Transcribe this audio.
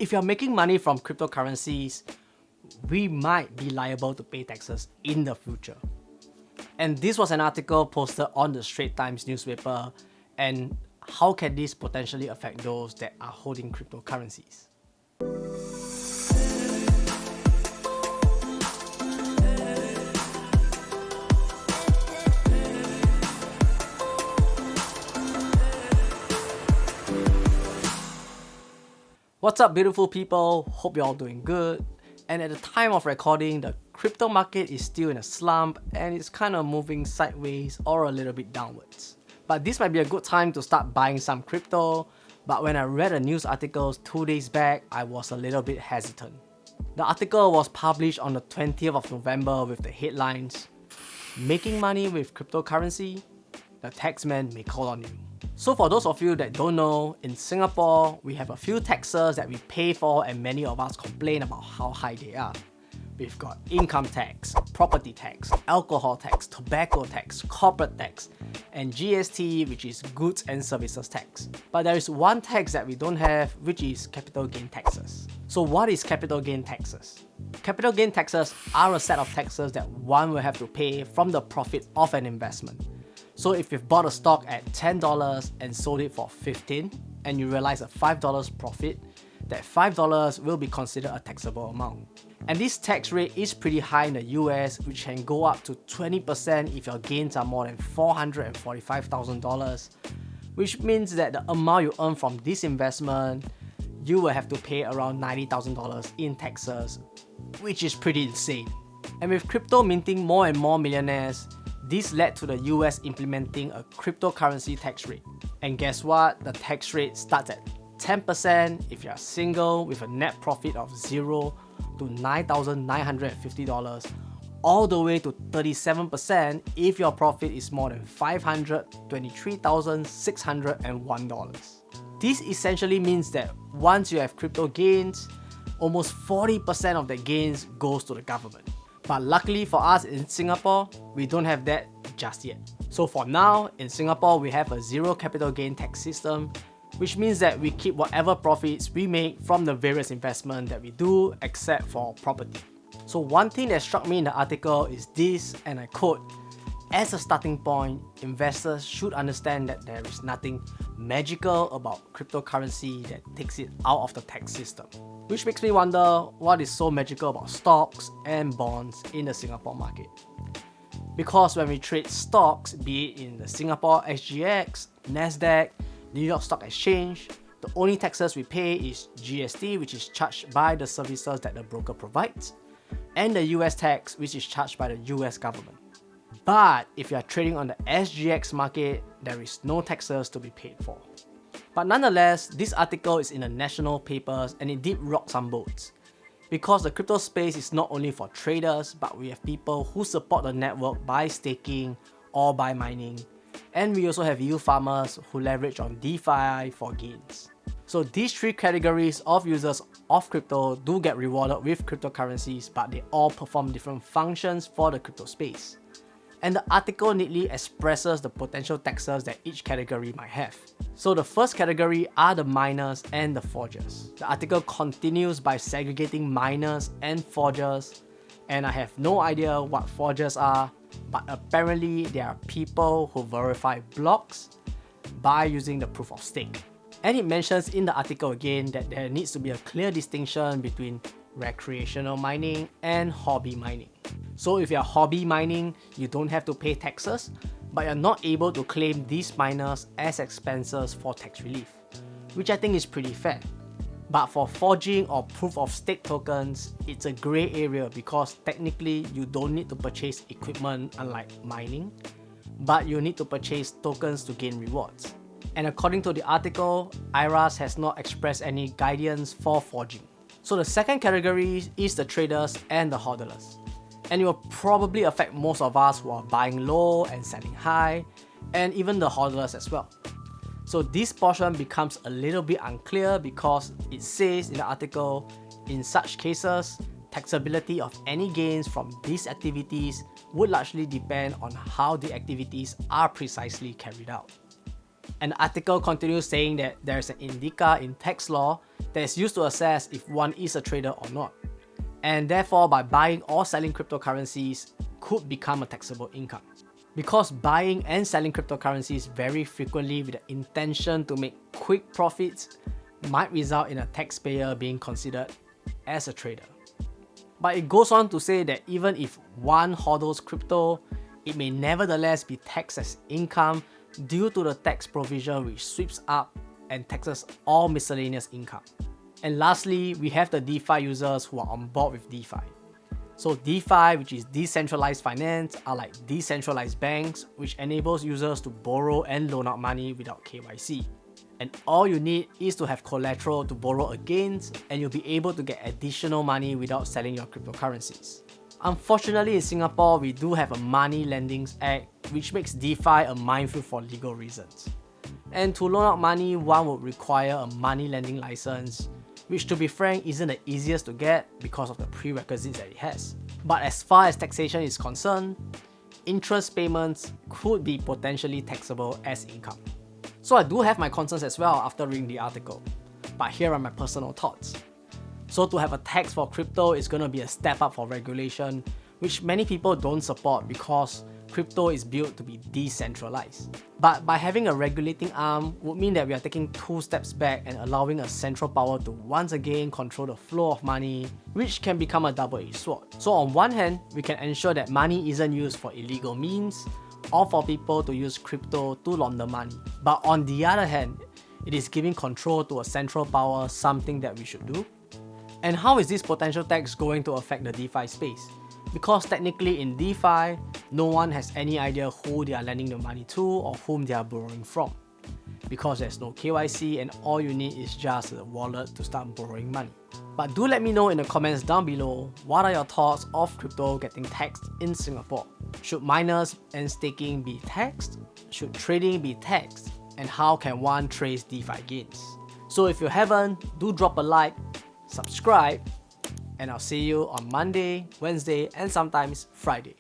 if you're making money from cryptocurrencies, we might be liable to pay taxes in the future. And this was an article posted on the Straits Times newspaper, and how can this potentially affect those that are holding cryptocurrencies? What's up, beautiful people? Hope you're all doing good. And at the time of recording, the crypto market is still in a slump and it's kind of moving sideways or a little bit downwards. But this might be a good time to start buying some crypto. But when I read the news articles 2 days back, I was a little bit hesitant. The article was published on the 20th of November with the headlines, "Making money with cryptocurrency? The taxman may call on you." So for those of you that don't know, in Singapore, we have a few taxes that we pay for and many of us complain about how high they are. We've got income tax, property tax, alcohol tax, tobacco tax, corporate tax, and GST, which is goods and services tax. But there is one tax that we don't have, which is capital gain taxes. So what is capital gain taxes? Capital gain taxes are a set of taxes that one will have to pay from the profit of an investment. So if you've bought a stock at $10 and sold it for $15 and you realize a $5 profit, that $5 will be considered a taxable amount. And this tax rate is pretty high in the US, which can go up to 20% if your gains are more than $445,000, which means that the amount you earn from this investment, you will have to pay around $90,000 in taxes, which is pretty insane. And with crypto minting more and more millionaires, this led to the US implementing a cryptocurrency tax rate. And guess what? The tax rate starts at 10% if you're single with a net profit of $0 to $9,950, all the way to 37% if your profit is more than $523,601. This essentially means that once you have crypto gains, almost 40% of the gains goes to the government. But luckily for us in Singapore, we don't have that just yet. So for now, in Singapore, we have a zero capital gain tax system, which means that we keep whatever profits we make from the various investments that we do, except for property. So one thing that struck me in the article is this, and I quote, "As a starting point, investors should understand that there is nothing magical about cryptocurrency that takes it out of the tax system." Which makes me wonder what is so magical about stocks and bonds in the Singapore market. Because when we trade stocks, be it in the Singapore SGX, Nasdaq, New York Stock Exchange, the only taxes we pay is GST, which is charged by the services that the broker provides, and the US tax, which is charged by the US government. But if you are trading on the SGX market, there is no taxes to be paid for. But nonetheless, this article is in the national papers and it did rock some boats. Because the crypto space is not only for traders, but we have people who support the network by staking or by mining. And we also have youth farmers who leverage on DeFi for gains. So these three categories of users of crypto do get rewarded with cryptocurrencies, but they all perform different functions for the crypto space. And the article neatly expresses the potential taxes that each category might have. So the first category are the miners and the forgers. The article continues by segregating miners and forgers, and I have no idea what forgers are, but apparently they are people who verify blocks by using the proof of stake. And it mentions in the article again that there needs to be a clear distinction between recreational mining and hobby mining. So if you're hobby mining, you don't have to pay taxes, but you're not able to claim these miners as expenses for tax relief, which I think is pretty fair. But for forging or proof of stake tokens, it's a grey area because technically you don't need to purchase equipment unlike mining, but you need to purchase tokens to gain rewards. And according to the article, IRAS has not expressed any guidance for forging. So the second category is the traders and the hodlers. And it will probably affect most of us who are buying low and selling high, and even the hodlers as well. So this portion becomes a little bit unclear because it says in the article, in such cases, taxability of any gains from these activities would largely depend on how the activities are precisely carried out. An article continues saying that there's an indica in tax law that is used to assess if one is a trader or not. And therefore, by buying or selling cryptocurrencies could become a taxable income. Because buying and selling cryptocurrencies very frequently with the intention to make quick profits might result in a taxpayer being considered as a trader. But it goes on to say that even if one hodls crypto, it may nevertheless be taxed as income due to the tax provision which sweeps up and taxes all miscellaneous income. And lastly, we have the DeFi users who are on board with DeFi. So DeFi, which is decentralized finance, are like decentralized banks, which enables users to borrow and loan out money without KYC. And all you need is to have collateral to borrow against, and you'll be able to get additional money without selling your cryptocurrencies. Unfortunately, in Singapore, we do have a Money Lendings Act, which makes DeFi a minefield for legal reasons. And to loan out money, one would require a money lending license, which to be frank isn't the easiest to get because of the prerequisites that it has. But as far as taxation is concerned, interest payments could be potentially taxable as income. So I do have my concerns as well after reading the article, but here are my personal thoughts. So to have a tax for crypto is going to be a step up for regulation, which many people don't support because crypto is built to be decentralized. But by having a regulating arm would mean that we are taking 2 steps back and allowing a central power to once again control the flow of money, which can become a double-edged sword. So on one hand, we can ensure that money isn't used for illegal means or for people to use crypto to launder money. But on the other hand, it is giving control to a central power, something that we should do. And how is this potential tax going to affect the DeFi space? Because technically in DeFi, no one has any idea who they are lending the money to or whom they are borrowing from. Because there's no KYC and all you need is just a wallet to start borrowing money. But do let me know in the comments down below, what are your thoughts of crypto getting taxed in Singapore? Should miners and staking be taxed? Should trading be taxed? And how can one trace DeFi gains? So if you haven't, do drop a like, subscribe, and I'll see you on Monday, Wednesday, and sometimes Friday.